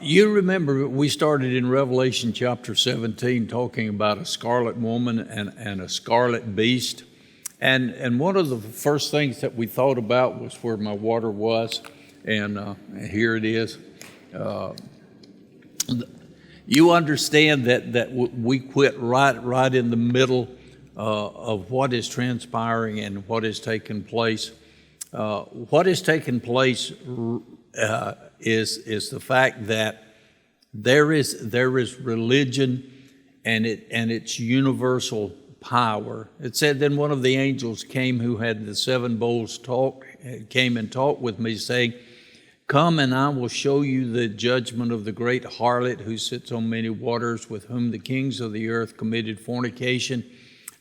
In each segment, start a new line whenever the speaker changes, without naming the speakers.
You remember we started in Revelation chapter 17 talking about a scarlet woman and a scarlet beast. And one of the first things that we thought about was where my water was. And here it is. You understand that we quit right in the middle of what is transpiring and what is taking place. What has taken place is the fact that there is religion and its universal power. It said, then one of the angels came who had the seven bowls came and talked with me, saying, come and I will show you the judgment of the great harlot who sits on many waters, with whom the kings of the earth committed fornication,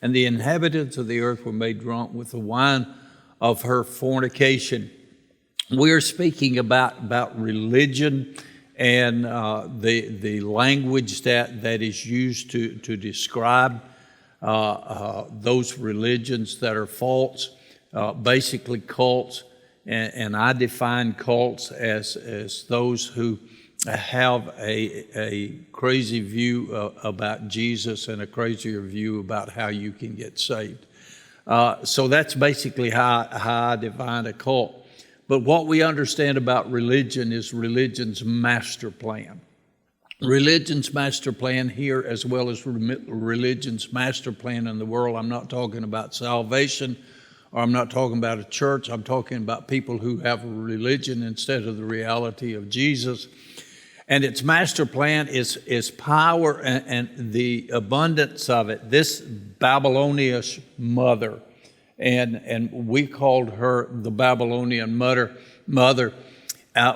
and the inhabitants of the earth were made drunk with the wine of her fornication. We're speaking about religion and the language that is used to describe those religions that are false, basically cults. And I define cults as those who have a crazy view about Jesus and a crazier view about how you can get saved. So that's basically how I define a cult. But what we understand about religion is religion's master plan. Religion's master plan here, as well as religion's master plan in the world. I'm not talking about salvation, or I'm not talking about a church. I'm talking about people who have a religion instead of the reality of Jesus. And its master plan is power and the abundance of it. This Babylonian mother, and we called her the Babylonian mother,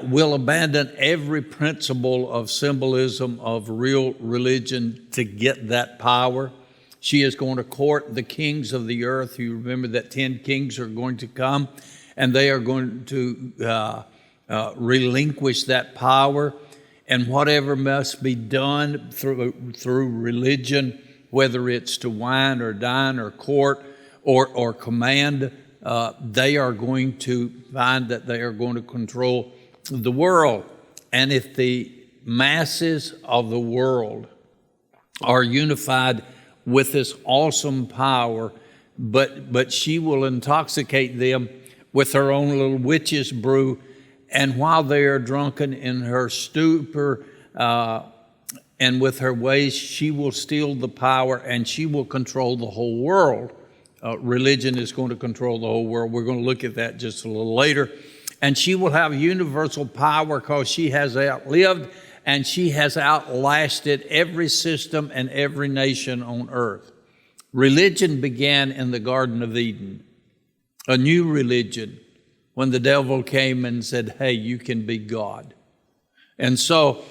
will abandon every principle of symbolism of real religion to get that power. She is going to court the kings of the earth. You remember that 10 kings are going to come, and they are going to relinquish that power. And whatever must be done through religion, whether it's to wine or dine or court or command, they are going to find that they are going to control the world. And if the masses of the world are unified with this awesome power, but she will intoxicate them with her own little witch's brew, and while they are drunken in her stupor and with her ways, she will steal the power and she will control the whole world. Religion is going to control the whole world. We're going to look at that just a little later. And she will have universal power because she has outlived and she has outlasted every system and every nation on earth. Religion began in the Garden of Eden, a new religion, when the devil came and said, hey, you can be God. And so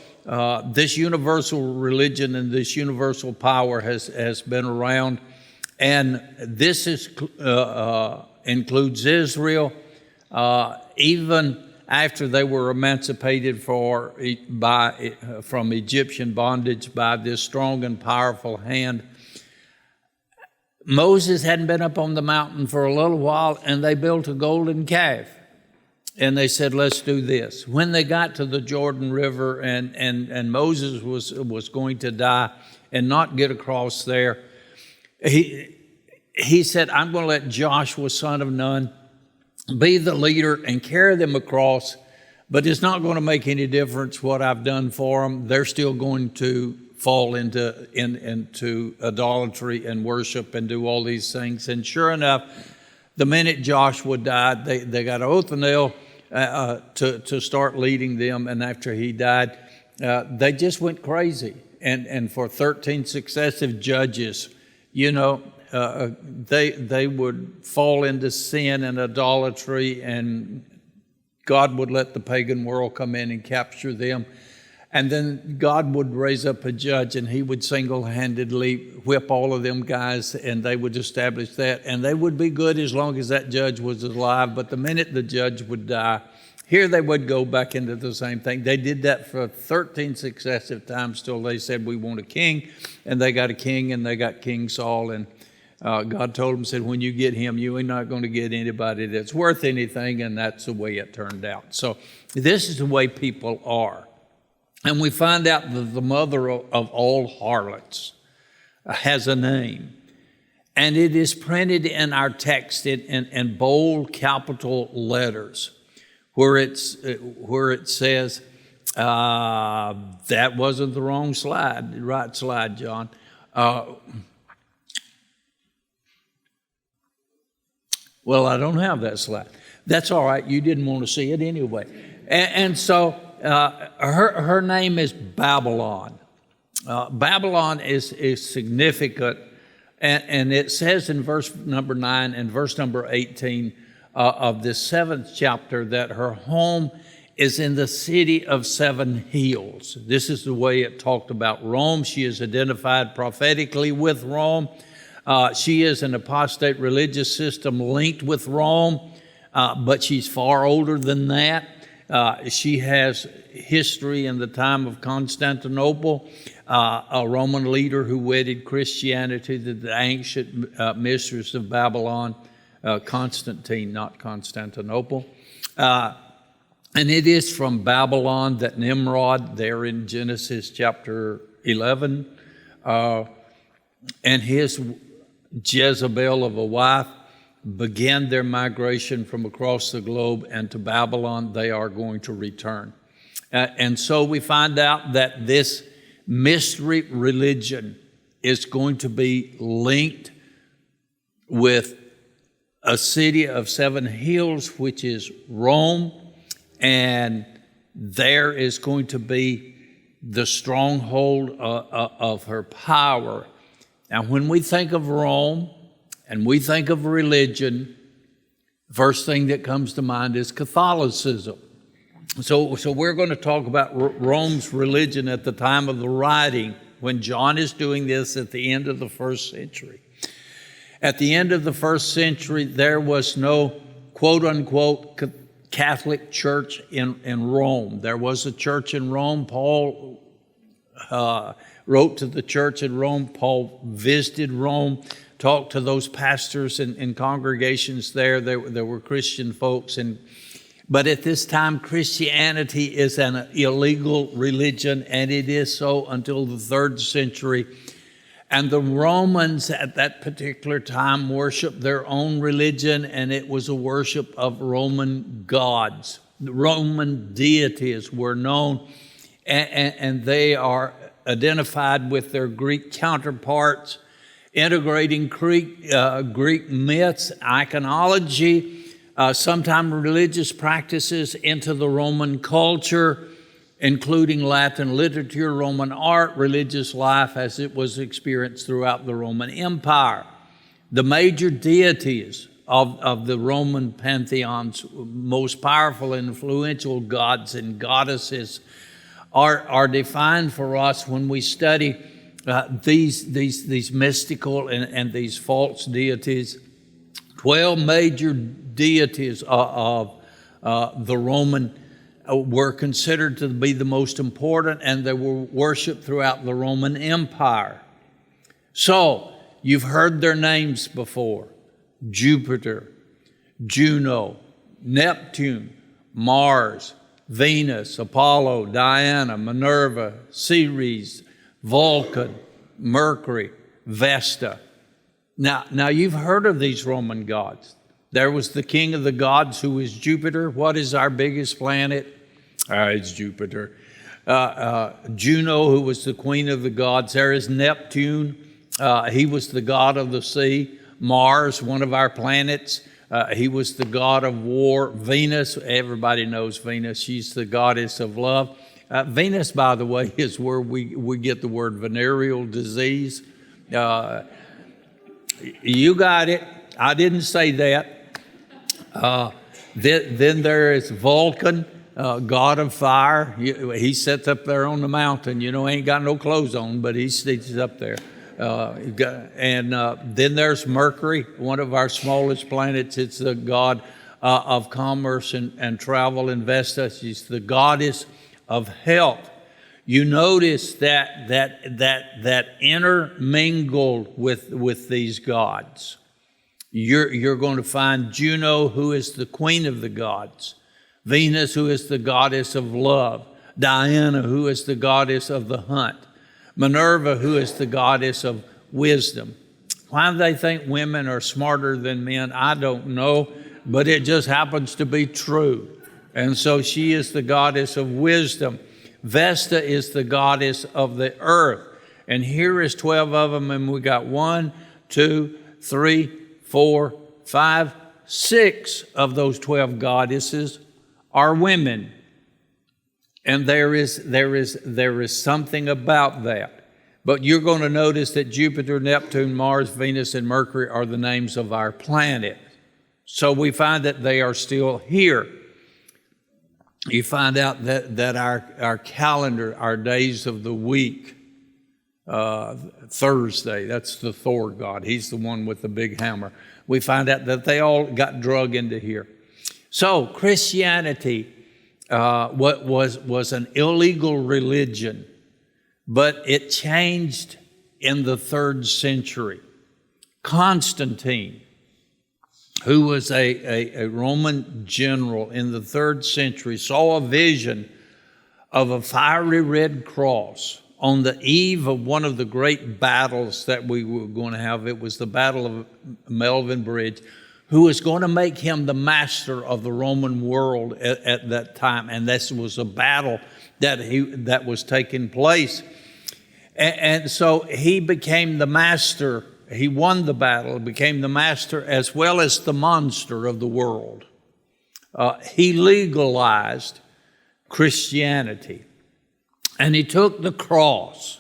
this universal religion and this universal power has been around. And this includes Israel, even after they were emancipated from Egyptian bondage by this strong and powerful hand. Moses hadn't been up on the mountain for a little while, and they built a golden calf. And they said, let's do this. When they got to the Jordan River and Moses was going to die and not get across there, he said, I'm going to let Joshua, son of Nun, be the leader and carry them across, but it's not going to make any difference what I've done for them. They're still going to fall into idolatry and worship and do all these things. And sure enough, the minute Joshua died, they got Othniel to start leading them. And after he died, they just went crazy. And for 13 successive judges, they would fall into sin and idolatry, and God would let the pagan world come in and capture them. And then God would raise up a judge, and he would single-handedly whip all of them guys, and they would establish that. And they would be good as long as that judge was alive. But the minute the judge would die, here they would go back into the same thing. They did that for 13 successive times till they said, we want a king. And they got a king, and they got King Saul. And God told them, said, when you get him, you ain't not going to get anybody that's worth anything. And that's the way it turned out. So this is the way people are. And we find out that the mother of all harlots has a name. And it is printed in our text in bold capital letters, where it says, that wasn't the wrong slide, the right slide, John. Well, I don't have that slide. That's all right. You didn't want to see it anyway. And so her name is Babylon. Babylon is significant. And it says in verse number 9 and verse number 18 of this 7th chapter that her home is in the city of 7 hills. This is the way it talked about Rome. She is identified prophetically with Rome. She is an apostate religious system linked with Rome, but she's far older than that. She has history in the time of Constantinople, a Roman leader who wedded Christianity to the ancient mistress of Babylon, Constantine, not Constantinople. And it is from Babylon that Nimrod, there in Genesis chapter 11, and his Jezebel of a wife began their migration from across the globe, and to Babylon they are going to return. And so we find out that this mystery religion is going to be linked with a city of 7 hills, which is Rome, and there is going to be the stronghold of her power. Now, when we think of Rome and we think of religion, first thing that comes to mind is Catholicism. So we're going to talk about Rome's religion at the time of the writing, when John is doing this at the end of the 1st century. At the end of the 1st century, there was no quote-unquote Catholic church in Rome. There was a church in Rome. Paul wrote to the church in Rome. Paul visited Rome, talked to those pastors and congregations there. There were Christian folks. But at this time, Christianity is an illegal religion, and it is so until the 3rd century. And the Romans at that particular time worshiped their own religion, and it was a worship of Roman gods. The Roman deities were known, and they are identified with their Greek counterparts, integrating Greek myths, iconology, sometimes religious practices into the Roman culture, including Latin literature, Roman art, religious life as it was experienced throughout the Roman Empire. The major deities of the Roman pantheons, most powerful and influential gods and goddesses, are defined for us when we study these mystical and these false deities. 12 major deities of the Roman were considered to be the most important, and they were worshipped throughout the Roman Empire. So, you've heard their names before: Jupiter, Juno, Neptune, Mars, Venus, Apollo, Diana, Minerva, Ceres, Vulcan, Mercury, Vesta. Now you've heard of these Roman gods. There was the king of the gods, who is Jupiter. What is our biggest planet? It's Jupiter. Juno, who was the queen of the gods. There is Neptune. He was the god of the sea. Mars, one of our planets. He was the god of war. Venus, everybody knows Venus. She's the goddess of love. Venus, by the way, is where we get the word venereal disease. You got it. I didn't say that. Then there is Vulcan, god of fire. He sits up there on the mountain. Ain't got no clothes on, but he's up there. Then there's Mercury, one of our smallest planets. It's the god of commerce and travel and Vesta. She's the goddess of health. You notice that intermingled with these gods. You're going to find Juno, who is the queen of the gods. Venus, who is the goddess of love. Diana, who is the goddess of the hunt, Minerva, who is the goddess of wisdom. Why they think women are smarter than men, I don't know, but it just happens to be true. And so she is the goddess of wisdom. Vesta is the goddess of the earth. And here is 12 of them, and we got 1, 2, 3, 4, 5, 6 of those 12 goddesses are women. And there is something about that. But you're going to notice that Jupiter, Neptune, Mars, Venus, and Mercury are the names of our planet. So we find that they are still here. You find out that our calendar, our days of the week, Thursday, that's the Thor god. He's the one with the big hammer. We find out that they all got drug into here. So Christianity was an illegal religion, but it changed in the 3rd century. Constantine, who was a Roman general in the 3rd century, saw a vision of a fiery red cross on the eve of one of the great battles that we were going to have. It was the Battle of Melvin Bridge, who was going to make him the master of the Roman world at that time. And this was a battle that was taking place. And so he became the master. He won the battle, became the master as well as the monster of the world. He legalized Christianity. And he took the cross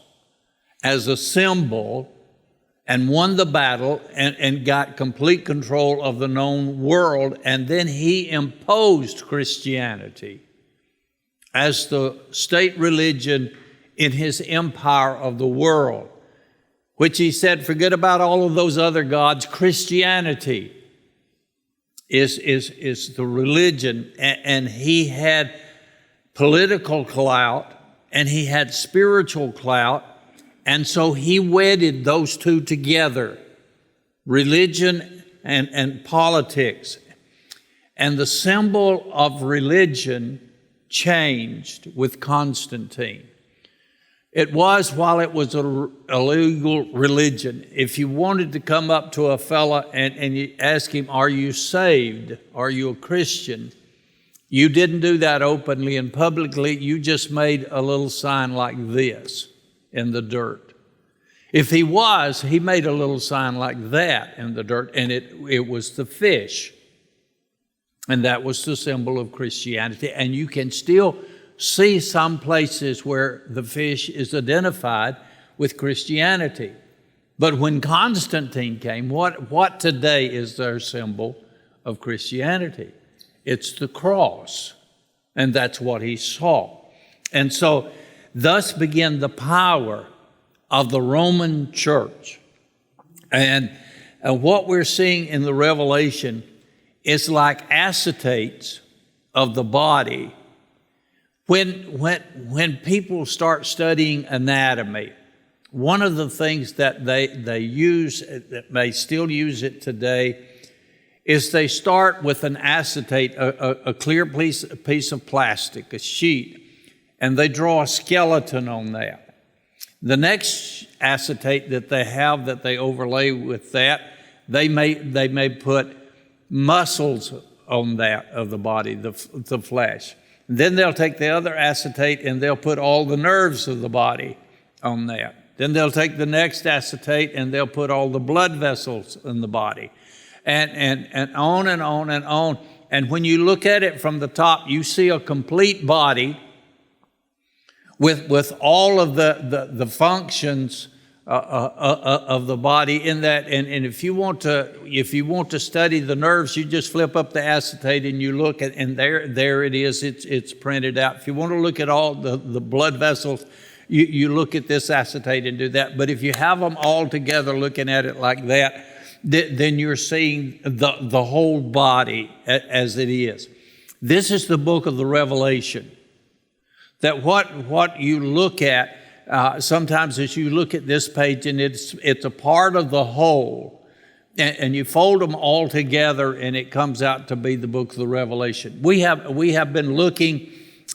as a symbol and won the battle and got complete control of the known world. And then he imposed Christianity as the state religion in his empire of the world, which he said, forget about all of those other gods. Christianity is the religion. And he had political clout and he had spiritual clout. And so he wedded those two together, religion and politics. And the symbol of religion changed with Constantine. It was, while it was a legal religion, if you wanted to come up to a fella and you ask him, are you saved? Are you a Christian? You didn't do that openly and publicly. You just made a little sign like this in the dirt. If he was, he made a little sign like that in the dirt, and it was the fish. And that was the symbol of Christianity. And you can still see some places where the fish is identified with Christianity. But when Constantine came, what today is their symbol of Christianity? It's the cross. And that's what he saw. And so thus began the power of the Roman church. And what we're seeing in the Revelation is like acetates of the body. When people start studying anatomy, one of the things that they use, that they still use it today, is they start with an acetate, a clear piece of plastic, a sheet, and they draw a skeleton on that. The next acetate that they have that they overlay with that, they may put muscles on that of the body, the flesh. Then they'll take the other acetate and they'll put all the nerves of the body on that. Then they'll take the next acetate and they'll put all the blood vessels in the body. And on and on and on. And when you look at it from the top, you see a complete body with all of the functions of the body in that. And if you want to study the nerves, you just flip up the acetate and you look at, and there it is. It's printed out. If you want to look at all the blood vessels, you look at this acetate and do that. But if you have them all together, looking at it like that, then you're seeing the whole body as it is. This is the book of the Revelation. That what you look at, sometimes as you look at this page, and it's a part of the whole, and you fold them all together, and it comes out to be the book of the Revelation. We have been looking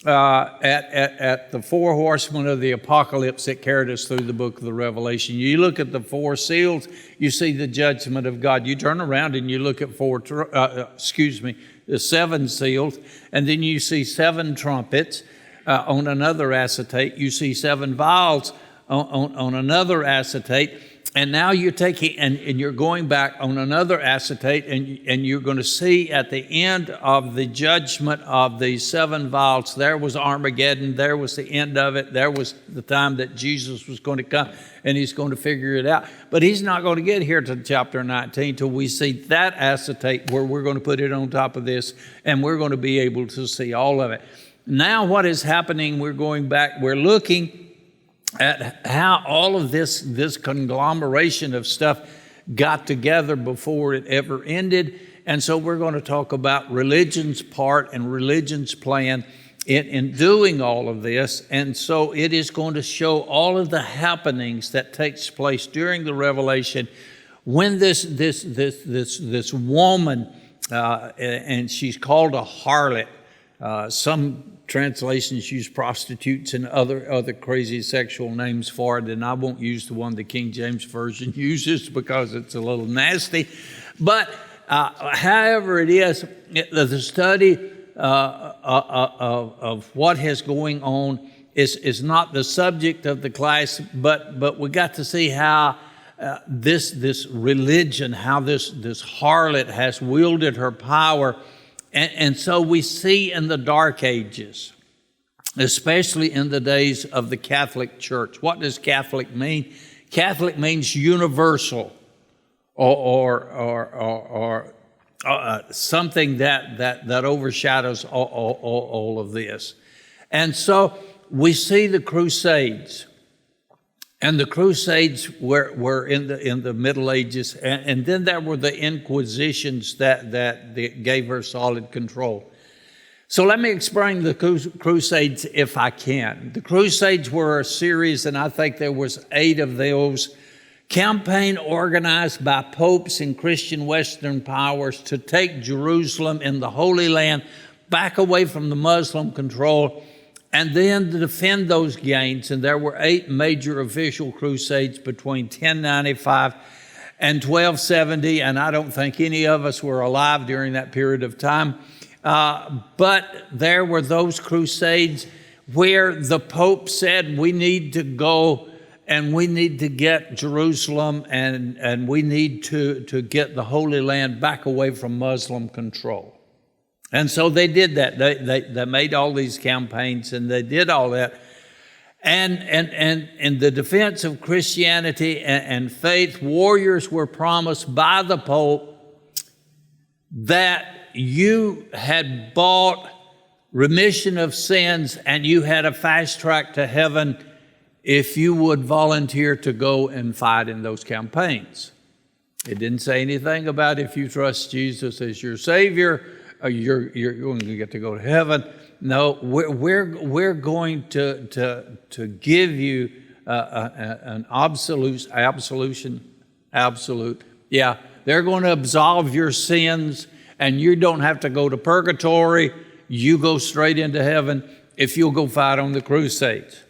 at the four horsemen of the apocalypse that carried us through the book of the Revelation. You look at the four seals, you see the judgment of God. You turn around and you look at the seven seals, and then you see seven trumpets on another acetate. You see seven vials on another acetate. And now you're taking, and you're going back on another acetate, and you're going to see at the end of the judgment of the seven vials, there was Armageddon, there was the end of it, there was the time that Jesus was going to come, and he's going to figure it out. But he's not going to get here to chapter 19 till we see that acetate where we're going to put it on top of this, and we're going to be able to see all of it. Now what is happening, we're going back, we're looking at how all of this conglomeration of stuff got together before it ever ended. And so we're going to talk about religion's part and religion's plan in doing all of this. And so it is going to show all of the happenings that takes place during the Revelation when this woman, and she's called a harlot. Some translations use prostitutes and other crazy sexual names for it, and I won't use the one the King James Version uses because it's a little nasty. But however it is, the study of what is going on is not the subject of the class, but we got to see how this religion, how this harlot has wielded her power. And so we see in the Dark Ages, especially in the days of the Catholic Church. What does Catholic mean? Catholic means universal, or something that overshadows all of this. And so we see the Crusades. And the Crusades were in the Middle Ages, and then there were the Inquisitions that gave her solid control. So let me explain the Crusades if I can. The Crusades were a series, and I think there was 8 of those, campaign organized by popes and Christian Western powers to take Jerusalem and the Holy Land back away from the Muslim control, and then to defend those gains. And there were 8 major official crusades between 1095 and 1270, and I don't think any of us were alive during that period of time. But there were those crusades where the Pope said, we need to go and we need to get Jerusalem, and we need to get the Holy Land back away from Muslim control. And so they did that. They made all these campaigns, and they did all that. And in the defense of Christianity and faith, warriors were promised by the Pope that you had bought remission of sins and you had a fast track to heaven if you would volunteer to go and fight in those campaigns. It didn't say anything about if you trust Jesus as your Savior, you're going to get to go to heaven. No, we're going to give you an absolute. Yeah, they're going to absolve your sins, and you don't have to go to purgatory. You go straight into heaven if you'll go fight on the Crusades.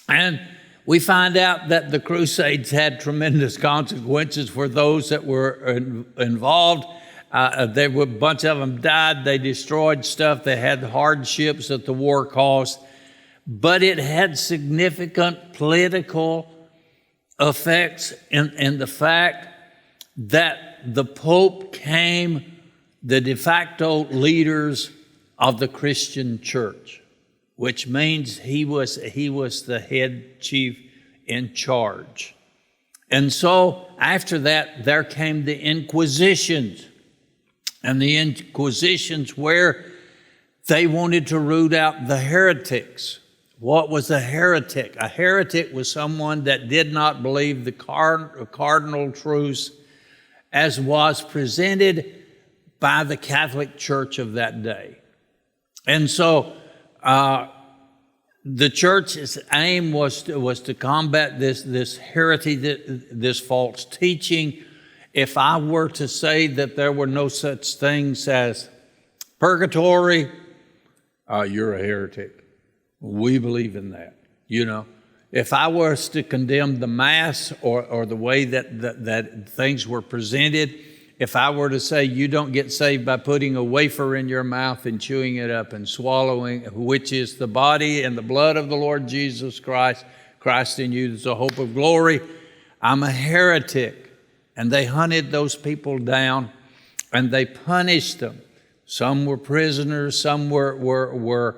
And we find out that the Crusades had tremendous consequences for those that were involved. There were a bunch of them died. They destroyed stuff. They had hardships that the war caused. But it had significant political effects in the fact that the Pope became the de facto leaders of the Christian church, which means he was the head chief in charge. And so after that, there came the Inquisitions. And the Inquisitions where they wanted to root out the heretics. What was a heretic? A heretic was someone that did not believe the cardinal truths as was presented by the Catholic Church of that day. And so the church's aim was to combat this heresy, this false teaching. If I were to say that there were no such things as purgatory, you're a heretic. We believe in that, you know. If I was to condemn the Mass or the way that things were presented, if I were to say you don't get saved by putting a wafer in your mouth and chewing it up and swallowing, which is the body and the blood of the Lord Jesus Christ, Christ in you is the hope of glory, I'm a heretic. And they hunted those people down and they punished them. Some were prisoners, some were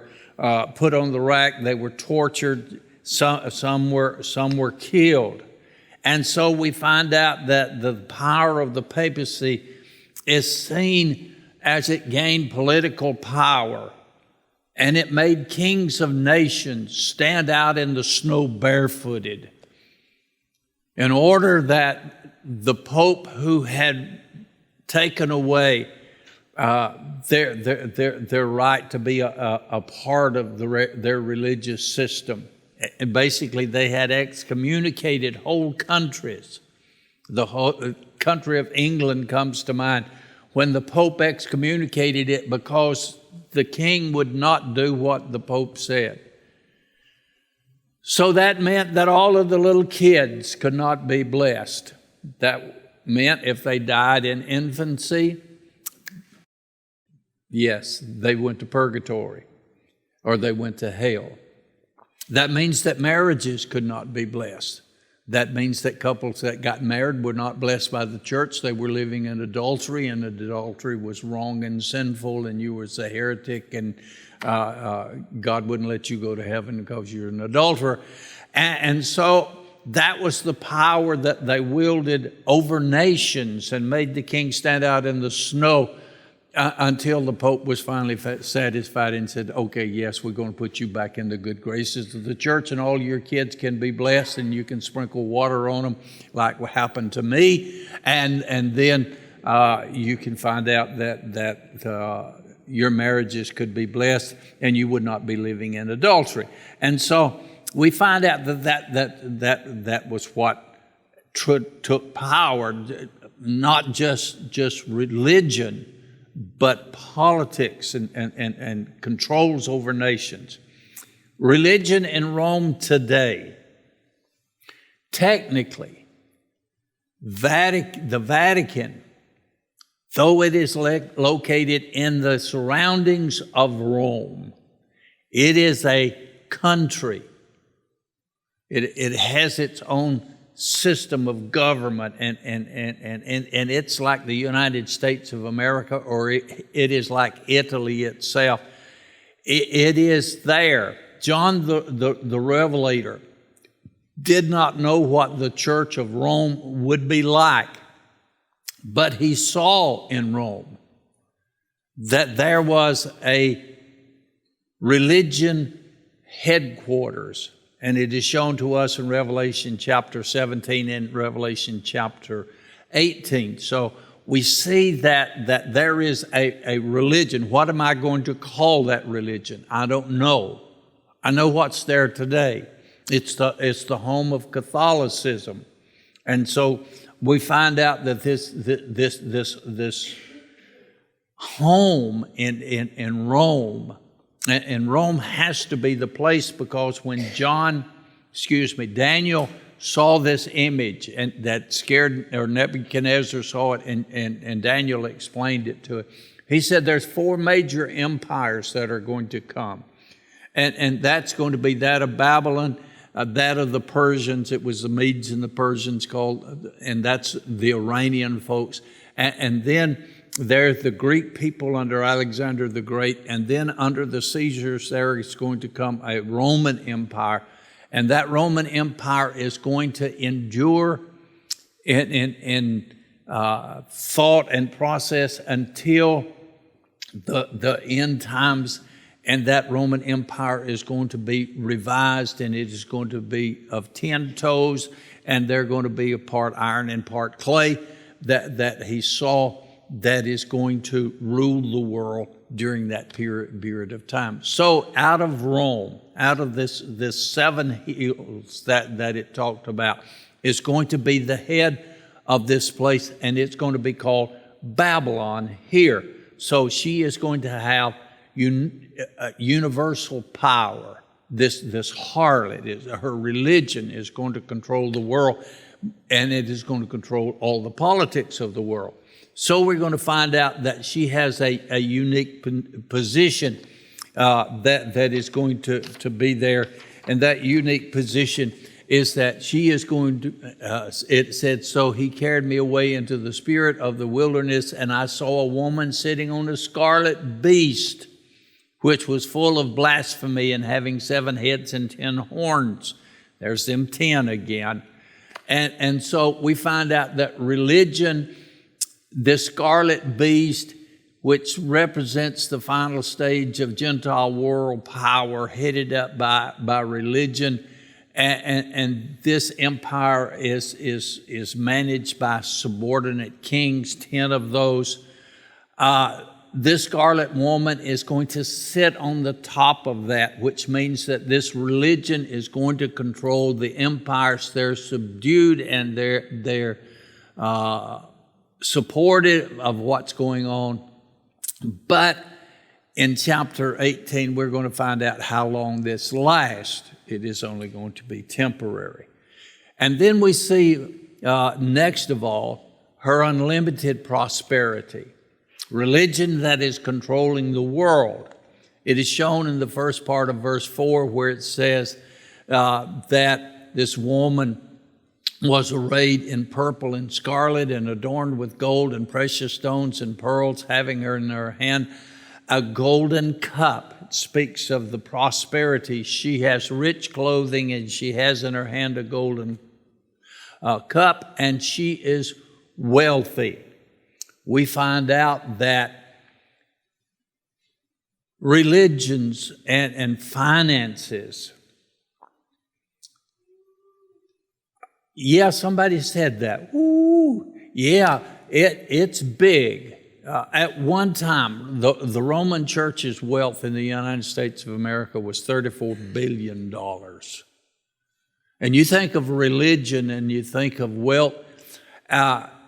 put on the rack, they were tortured, some were killed. And so we find out that the power of the papacy is seen as it gained political power, and it made kings of nations stand out in the snow barefooted in order that the Pope, who had taken away their right to be a part of their religious system. And basically, they had excommunicated whole countries. The whole country of England comes to mind when the Pope excommunicated it because the king would not do what the Pope said. So that meant that all of the little kids could not be blessed. That meant if they died in infancy, yes, they went to purgatory or they went to hell. That means that marriages could not be blessed. That means that couples that got married were not blessed by the church. They were living in adultery, and adultery was wrong and sinful, and you was a heretic, and God wouldn't let you go to heaven because you're an adulterer. And so that was the power that they wielded over nations and made the king stand out in the snow until the Pope was finally satisfied and said, okay, yes, we're going to put you back in the good graces of the church, and all your kids can be blessed, and you can sprinkle water on them like what happened to me, and then you can find out that your marriages could be blessed, and you would not be living in adultery. And so we find out that was what took power, not just religion, but politics and controls over nations. Religion in Rome today, technically, the Vatican, though it is located in the surroundings of Rome, it is a country. It has its own system of government, and it's like the United States of America, or it is like Italy itself. It is there. John the Revelator did not know what the Church of Rome would be like, but he saw in Rome that there was a religion headquarters. And it is shown to us in Revelation chapter 17 and Revelation chapter 18. So we see that there is a religion. What am I going to call that religion? I don't know. I know what's there today. It's the home of Catholicism. And so we find out that this home in Rome, and Rome has to be the place, because when Daniel saw this image and that scared, or Nebuchadnezzar saw it, and Daniel explained it to it, he said there's 4 major empires that are going to come. And that's going to be that of Babylon, that of the Persians. It was the Medes and the Persians called, and that's the Iranian folks. And then there's the Greek people under Alexander the Great, and then under the Caesars there is going to come a Roman Empire, and that Roman Empire is going to endure in thought and process until the end times, and that Roman Empire is going to be revised, and it is going to be of 10 toes, and they're going to be a part iron and part clay that he saw, that is going to rule the world during that period of time. So out of Rome, out of this 7 hills that it talked about, is going to be the head of this place, and it's going to be called Babylon here. So she is going to have universal power. this harlot, her religion is going to control the world, and it is going to control all the politics of the world. So we're going to find out that she has a unique position that is going to be there. And that unique position is that she is going to, it said, so he carried me away into the spirit of the wilderness, and I saw a woman sitting on a scarlet beast, which was full of blasphemy and having 7 heads and 10 horns. There's them 10 again. And so we find out that religion, this scarlet beast, which represents the final stage of Gentile world power headed up by religion, and this empire is managed by subordinate kings, 10 of those. This scarlet woman is going to sit on the top of that, which means that this religion is going to control the empires. They're subdued and they're supportive of what's going on. But in chapter 18, we're going to find out how long this lasts. It is only going to be temporary. And then we see, next of all, her unlimited prosperity. Religion that is controlling the world. It is shown in the first part of verse 4 where it says that this woman was arrayed in purple and scarlet and adorned with gold and precious stones and pearls, having in her hand a golden cup. It speaks of the prosperity. She has rich clothing and she has in her hand a golden cup, and she is wealthy. We find out that religions and finances, yeah, somebody said that. Ooh, yeah, it's big. At one time, the Roman Church's wealth in the United States of America was $34 billion. And you think of religion and you think of wealth,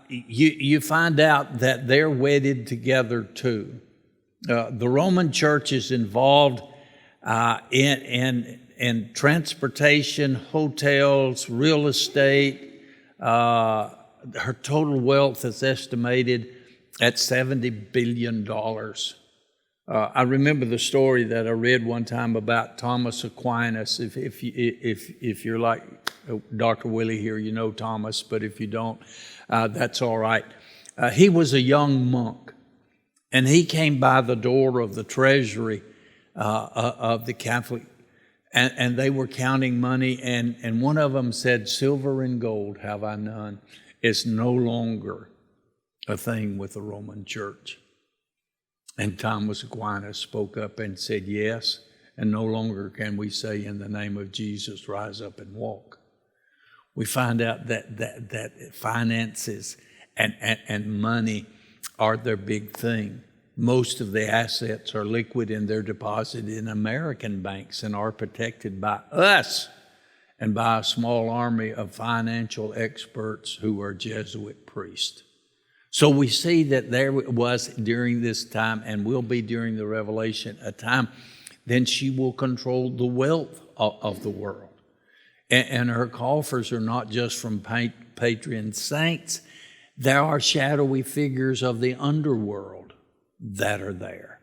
you find out that they're wedded together too. The Roman Church is involved in transportation, hotels, real estate. Her total wealth is estimated at $70 billion. I remember the story that I read one time about Thomas Aquinas. If you're like Dr. Willie here, you know Thomas, but if you don't, that's all right. He was a young monk, and he came by the door of the treasury of the Catholic, and they were counting money, and one of them said, "Silver and gold have I none." It's no longer a thing with the Roman Church. And Thomas Aquinas spoke up and said, yes, and no longer can we say in the name of Jesus, rise up and walk. We find out that finances and money are their big thing. Most of the assets are liquid and they're deposited in American banks and are protected by us and by a small army of financial experts who are Jesuit priests. So we see that there was during this time, and will be during the Revelation, a time then she will control the wealth of the world. And her coffers are not just from patron saints. There are shadowy figures of the underworld that are there.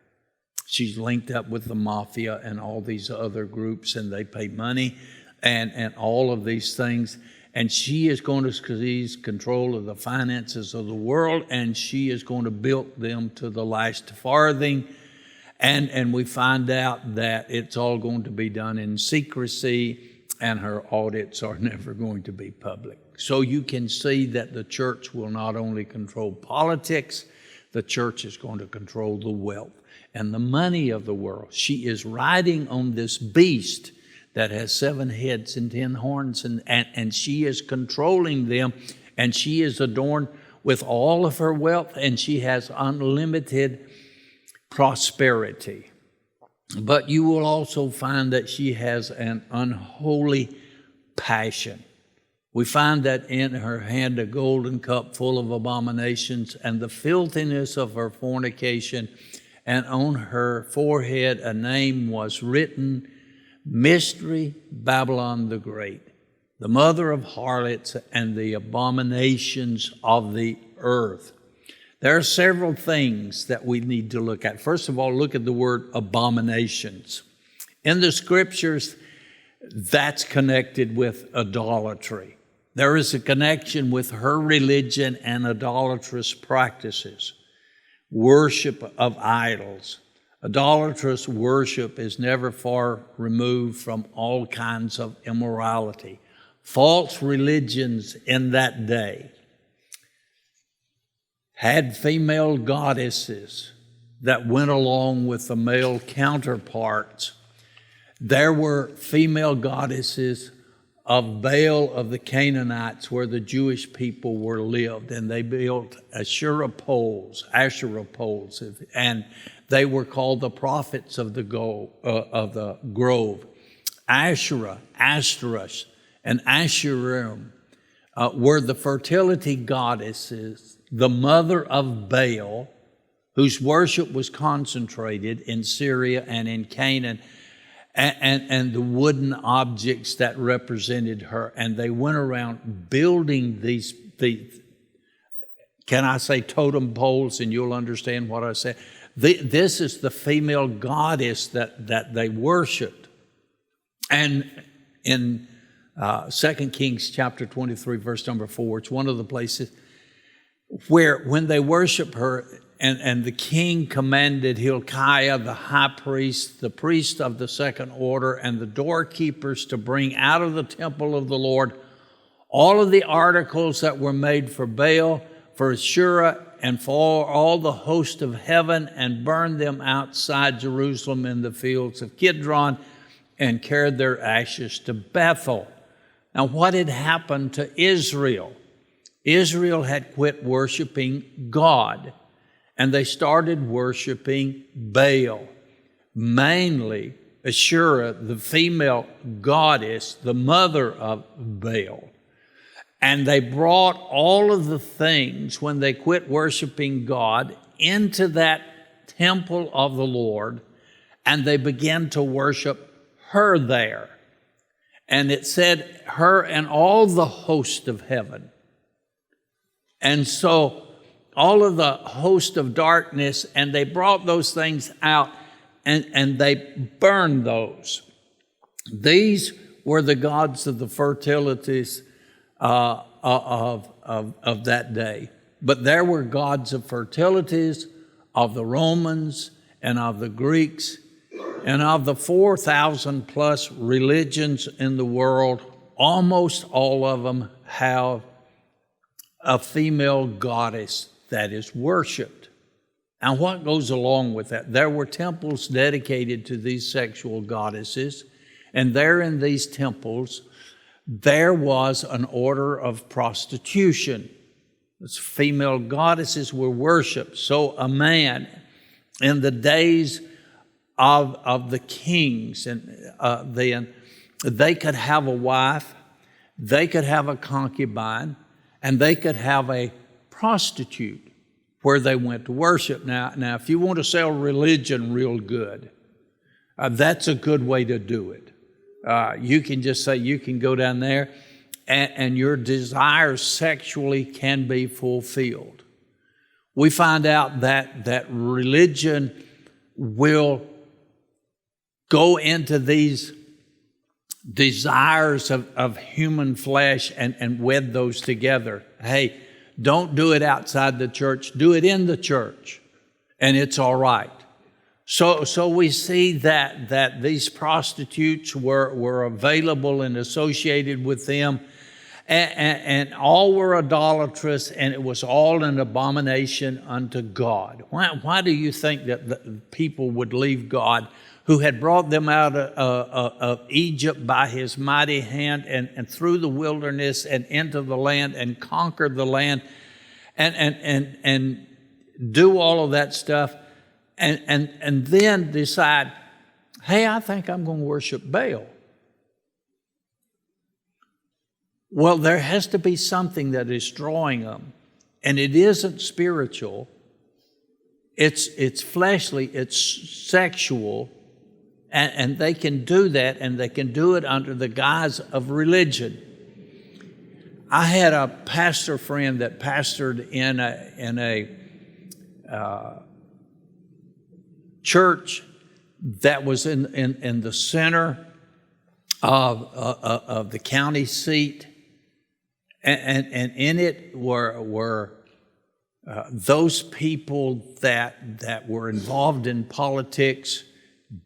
She's linked up with the mafia and all these other groups, and they pay money and all of these things. And she is going to seize control of the finances of the world, and she is going to build them to the last farthing. And we find out that it's all going to be done in secrecy, and her audits are never going to be public. So you can see that the church will not only control politics, the church is going to control the wealth and the money of the world. She is riding on this beast that has 7 heads and 10 horns, and she is controlling them, and she is adorned with all of her wealth, and she has unlimited prosperity. But you will also find that she has an unholy passion. We find that in her hand a golden cup full of abominations and the filthiness of her fornication, and on her forehead a name was written Mystery Babylon the Great, the mother of harlots and the abominations of the earth. There are several things that we need to look at. First of all, look at the word abominations. In the scriptures, that's connected with idolatry. There is a connection with her religion and idolatrous practices, worship of idols. Idolatrous worship is never far removed from all kinds of immorality. False religions in that day had female goddesses that went along with the male counterparts. There were female goddesses of Baal of the Canaanites where the Jewish people were lived, and they built Asherah poles, and they were called the prophets of the grove. Asherah, Ashtoreth, and Asherim were the fertility goddesses, the mother of Baal, whose worship was concentrated in Syria and in Canaan, and the wooden objects that represented her. And they went around building these can I say totem poles, and you'll understand what I say. This is the female goddess that they worshiped. And in 2 Kings chapter 23, verse number 4, it's one of the places where when they worship her, and the king commanded Hilkiah, the high priest, the priest of the second order, and the doorkeepers to bring out of the temple of the Lord all of the articles that were made for Baal, for Asherah, and for all the host of heaven, and burn them outside Jerusalem in the fields of Kidron, and carried their ashes to Bethel. Now, what had happened to Israel? Israel had quit worshiping God, and they started worshiping Baal, mainly Asherah, the female goddess, the mother of Baal. And they brought all of the things, when they quit worshiping God, into that temple of the Lord, and they began to worship her there. And it said, her and all the host of heaven. And so all of the host of darkness, and they brought those things out, and they burned those. These were the gods of the fertilities of that day. But there were gods of fertilities of the Romans and of the Greeks, and of the 4,000 plus religions in the world. Almost all of them have a female goddess that is worshiped. And what goes along with that? There were temples dedicated to these sexual goddesses, and there in these temples, there was an order of prostitution. These female goddesses were worshiped. So a man in the days of the kings, and then they could have a wife, they could have a concubine, and they could have a prostitute where they went to worship. Now, if you want to sell religion real good, that's a good way to do it. You can just say you can go down there and your desires sexually can be fulfilled. We find out that religion will go into these desires of human flesh and wed those together. Hey, don't do it outside the church. Do it in the church, and it's all right. So we see that these prostitutes were available and associated with them, and all were idolatrous, and it was all an abomination unto God. Why do you think that the people would leave God, who had brought them out of Egypt by his mighty hand and through the wilderness and into the land and conquered the land and do all of that stuff and then decide, hey, I think I'm going to worship Baal? Well, there has to be something that is drawing them, and it isn't spiritual. It's fleshly, it's sexual, And they can do that, and they can do it under the guise of religion. I had a pastor friend that pastored in a church that was in the center of the county seat, and in it were those people that were involved in politics,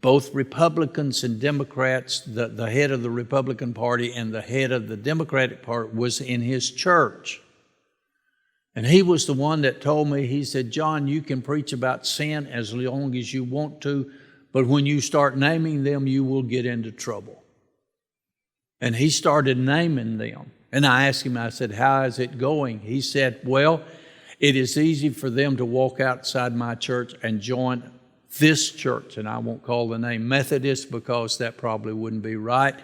both Republicans and Democrats. The head of the Republican Party and the head of the Democratic Party was in his church. And he was the one that told me, he said, "John, you can preach about sin as long as you want to, but when you start naming them, you will get into trouble." And he started naming them. And I asked him, I said, "How is it going?" He said, "Well, it is easy for them to walk outside my church and join this church," and I won't call the name Methodist because that probably wouldn't be right.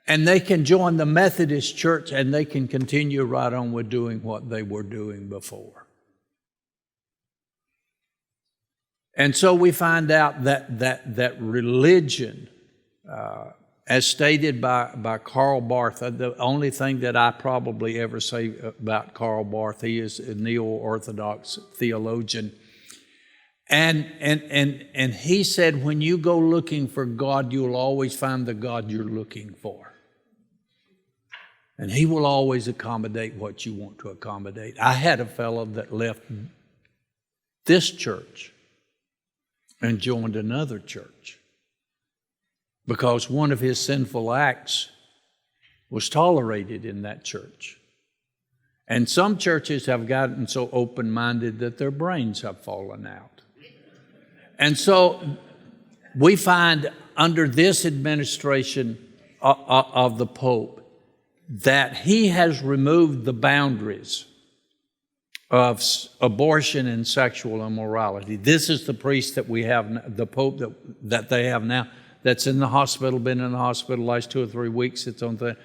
"And they can join the Methodist church and they can continue right on with doing what they were doing before." And so we find out that religion, as stated by Karl Barth, the only thing that I probably ever say about Karl Barth, he is a neo-Orthodox theologian. And he said, when you go looking for God, you'll always find the God you're looking for. And He will always accommodate what you want to accommodate. I had a fellow that left this church and joined another church because one of his sinful acts was tolerated in that church. And some churches have gotten so open-minded that their brains have fallen out. And so we find under this administration of the Pope that he has removed the boundaries of abortion and sexual immorality. This is the priest that we have, the Pope that they have now, that's in the hospital, been in the hospital the last 2 or 3 weeks. It's on the,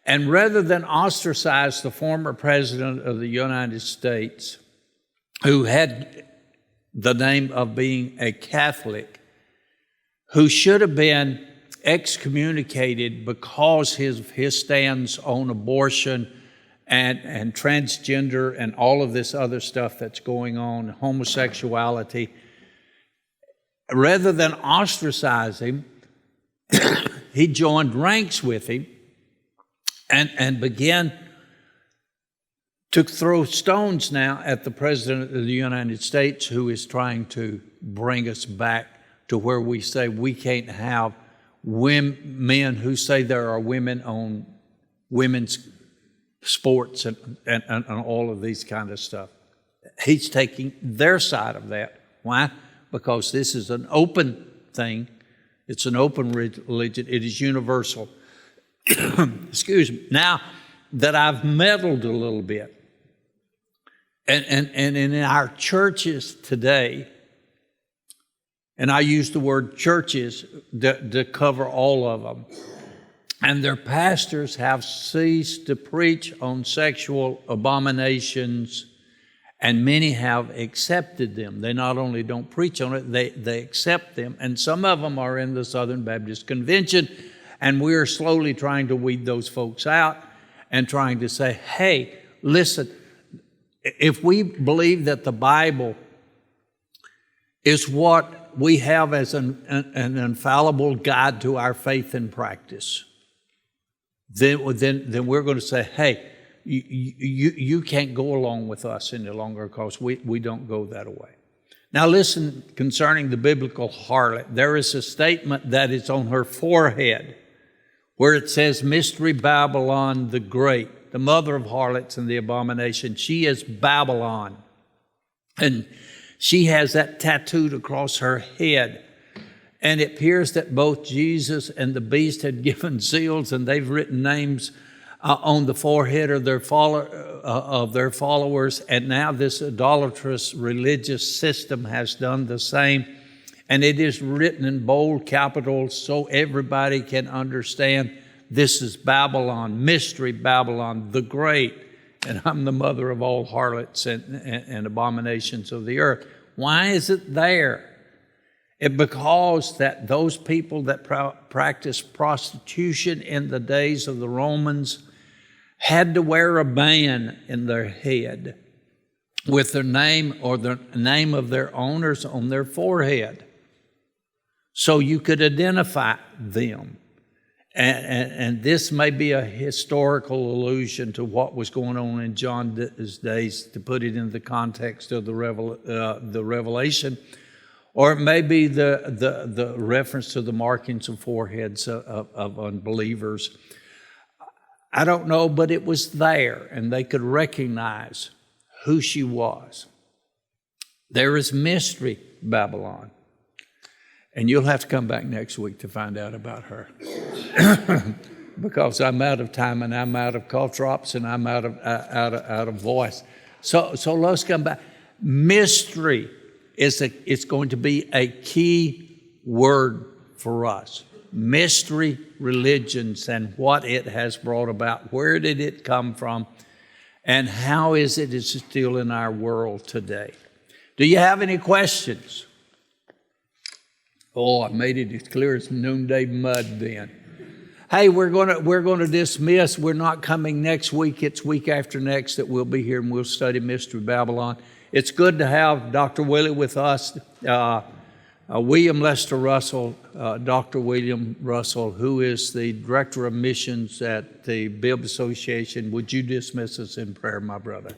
and rather than ostracize the former president of the United States, who had the name of being a Catholic, who should have been excommunicated because his stands on abortion and transgender and all of this other stuff that's going on, homosexuality, rather than ostracize him, he joined ranks with him and began to throw stones now at the President of the United States, who is trying to bring us back to where we say we can't have men who say there are women on women's sports and all of these kind of stuff. He's taking their side of that. Why? Because this is an open thing. It's an open religion. It is universal. Excuse me. Now that I've meddled a little bit, and in our churches today, and I use the word churches to cover all of them, and their pastors have ceased to preach on sexual abominations, and many have accepted them. They not only don't preach on it, they accept them, and some of them are in the Southern Baptist Convention, and we're slowly trying to weed those folks out and trying to say, hey, listen, if we believe that the Bible is what we have as an infallible guide to our faith and practice, then we're going to say, hey, you can't go along with us any longer because we don't go that way. Now listen, concerning the biblical harlot, there is a statement that is on her forehead where it says, Mystery Babylon the Great, the mother of harlots and the abomination. She is Babylon. And she has that tattooed across her head. And it appears that both Jesus and the beast had given seals, and they've written names on the forehead of their followers. And now this idolatrous religious system has done the same. And it is written in bold capitals so everybody can understand this is Babylon, Mystery Babylon the Great. And I'm the mother of all harlots and abominations of the earth. Why is it there? because that those people that practiced prostitution in the days of the Romans had to wear a band in their head with their name or the name of their owners on their forehead, so you could identify them. And this may be a historical allusion to what was going on in John's days, to put it in the context of the Revelation, or it may be the reference to the markings of foreheads of unbelievers. I don't know, but it was there, and they could recognize who she was. There is mystery, Babylon. And you'll have to come back next week to find out about her. Because I'm out of time, and I'm out of cough drops, and I'm out of voice. So let's come back. Mystery it's going to be a key word for us. Mystery religions and what it has brought about. Where did it come from? And how is it it's still in our world today? Do you have any questions? Oh, I made it as clear as noonday mud then. Hey, we're going to dismiss. We're not coming next week. It's week after next that we'll be here, and we'll study Mystery Babylon. It's good to have Dr. Willie with us. William Lester Russell, Dr. William Russell, who is the Director of Missions at the Bib Association. Would you dismiss us in prayer, my brother?